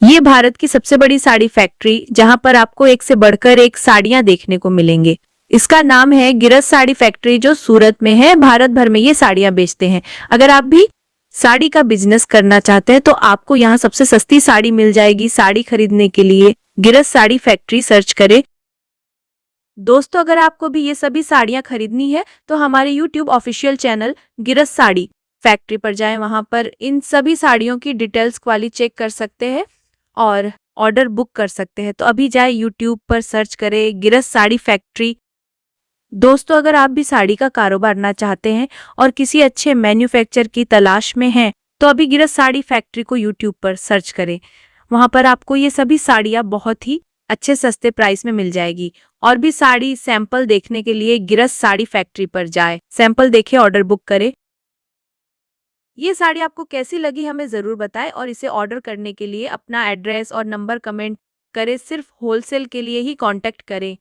ये भारत की सबसे बड़ी साड़ी फैक्ट्री, जहां पर आपको एक से बढ़कर एक साड़ियां देखने को मिलेंगे। इसका नाम है गिरस साड़ी फैक्ट्री, जो सूरत में है। भारत भर में ये साड़ियां बेचते हैं। अगर आप भी साड़ी का बिजनेस करना चाहते हैं तो आपको यहाँ सबसे सस्ती साड़ी मिल जाएगी। साड़ी खरीदने के लिए गिरस साड़ी फैक्ट्री सर्च करें। दोस्तों, अगर आपको भी ये सभी साड़ियां खरीदनी है तो हमारे YouTube official channel Giras sari factory पर जाएं। वहां पर इन सभी साड़ियों की डिटेल्स वाली चेक कर सकते हैं और ऑर्डर बुक कर सकते हैं। तो अभी जाए YouTube पर सर्च करें गिरस साड़ी फैक्ट्री। दोस्तों, अगर आप भी साड़ी का कारोबार करना चाहते हैं और किसी अच्छे मैन्युफैक्चर की तलाश में हैं तो अभी गिरस साड़ी फैक्ट्री को YouTube पर सर्च करें। वहां पर आपको ये सभी साड़ियां बहुत ही अच्छे सस्ते प्राइस में मिल जाएगी। और भी साड़ी सैंपल देखने के लिए गिरस साड़ी फैक्ट्री पर जाए, सैंपल देखे, ऑर्डर बुक करे। ये साड़ी आपको कैसी लगी हमें ज़रूर बताएं और इसे ऑर्डर करने के लिए अपना एड्रेस और नंबर कमेंट करें। सिर्फ होलसेल के लिए ही कांटेक्ट करें।